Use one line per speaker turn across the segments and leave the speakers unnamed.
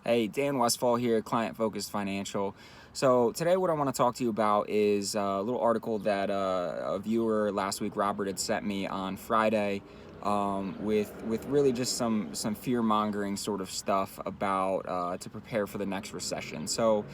Hey, Dan Westfall here, Client Focused Financial. So today what I want to talk to you about is a little article that a viewer last week, Robert, had sent me on Friday, with really just some fear-mongering sort of stuff about to prepare for the next recession. So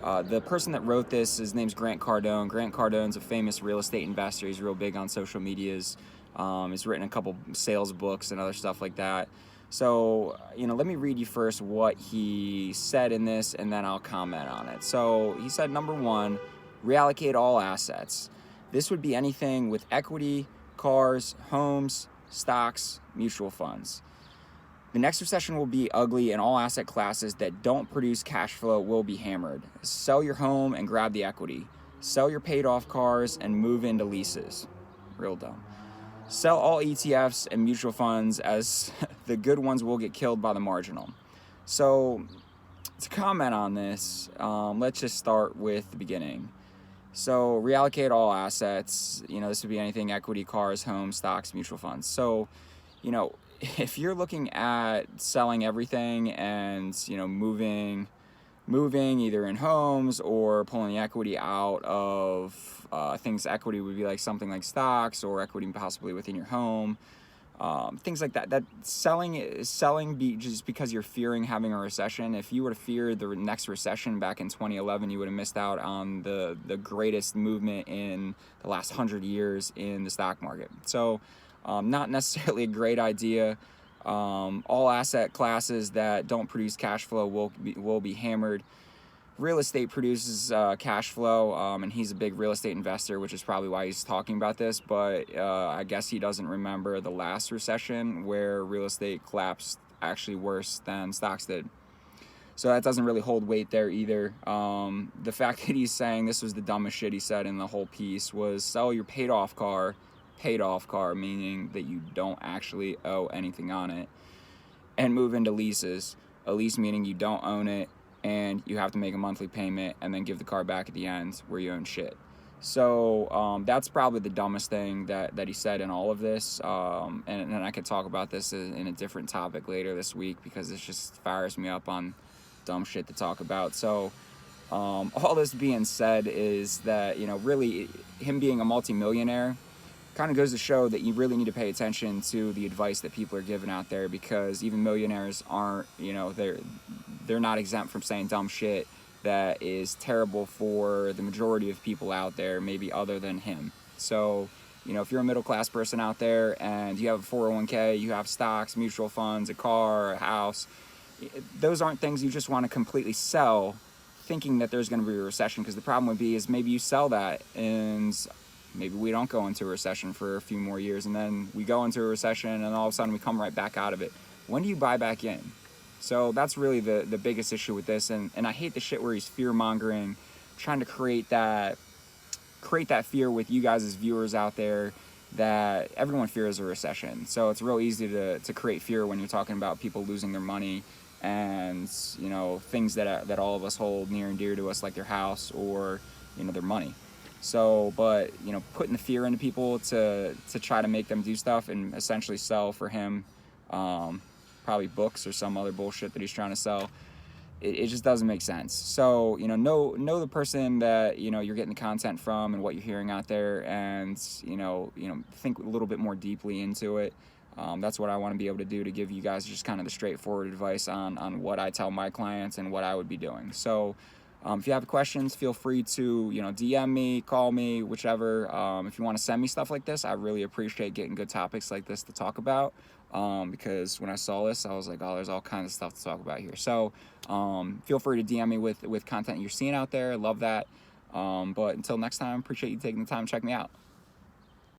the person that wrote this, his name's Grant Cardone. Grant Cardone's a famous real estate investor. He's real big on social medias. He's written a couple sales books and other stuff like that. So, let me read you first what he said in this, and then I'll comment on it. So he said, number one, reallocate all assets. This would be anything with equity, cars, homes, stocks, mutual funds. The next recession will be ugly, and all asset classes that don't produce cash flow will be hammered. Sell your home and grab the equity. Sell your paid off cars and move into leases. Real dumb. Sell all ETFs and mutual funds, as the good ones will get killed by the marginal. So to comment on this, let's just start with the beginning. So reallocate all assets. This would be anything equity, cars, homes, stocks, mutual funds. So, if you're looking at selling everything and, moving either in homes or pulling the equity out of things. Equity would be like something like stocks, or equity possibly within your home, things like that. That selling just because you're fearing having a recession. If you were to fear the next recession back in 2011, you would have missed out on the greatest movement in the last 100 years in the stock market. So not necessarily a great idea. All asset classes that don't produce cash flow will be hammered. Real estate produces cash flow, and he's a big real estate investor, which is probably why he's talking about this. But I guess he doesn't remember the last recession where real estate collapsed actually worse than stocks did. So that doesn't really hold weight there either. The fact that he's saying this was the dumbest shit he said in the whole piece was sell your paid off car, meaning that you don't actually owe anything on it, and move into leases. A lease meaning you don't own it and you have to make a monthly payment and then give the car back at the end where you own shit. So that's probably the dumbest thing that he said in all of this. And I could talk about this in a different topic later this week, because it just fires me up on dumb shit to talk about. So all this being said is that, really him being a multimillionaire kind of goes to show that you really need to pay attention to the advice that people are giving out there, because even millionaires aren't, they're not exempt from saying dumb shit that is terrible for the majority of people out there, maybe other than him. So, if you're a middle class person out there and you have a 401k, you have stocks, mutual funds, a car, a house, those aren't things you just want to completely sell thinking that there's going to be a recession, because the problem would be is maybe you sell that and maybe we don't go into a recession for a few more years, and then we go into a recession and all of a sudden we come right back out of it. When do you buy back in? So that's really the biggest issue with this. And I hate the shit where he's fear-mongering, trying to create that fear with you guys as viewers out there, that everyone fears a recession. So it's real easy to create fear when you're talking about people losing their money and, things that all of us hold near and dear to us, like their house or, their money. So, but, putting the fear into people to try to make them do stuff and essentially sell for him, probably books or some other bullshit that he's trying to sell, it just doesn't make sense. So, know the person that, you're getting the content from and what you're hearing out there, and, think a little bit more deeply into it. That's what I want to be able to do, to give you guys just kind of the straightforward advice on what I tell my clients and what I would be doing. So, if you have questions, feel free to, DM me, call me, whichever. If you want to send me stuff like this, I really appreciate getting good topics like this to talk about, because when I saw this, I was like, oh, there's all kinds of stuff to talk about here. So feel free to DM me with content you're seeing out there. I love that. But until next time, appreciate you taking the time to check me out.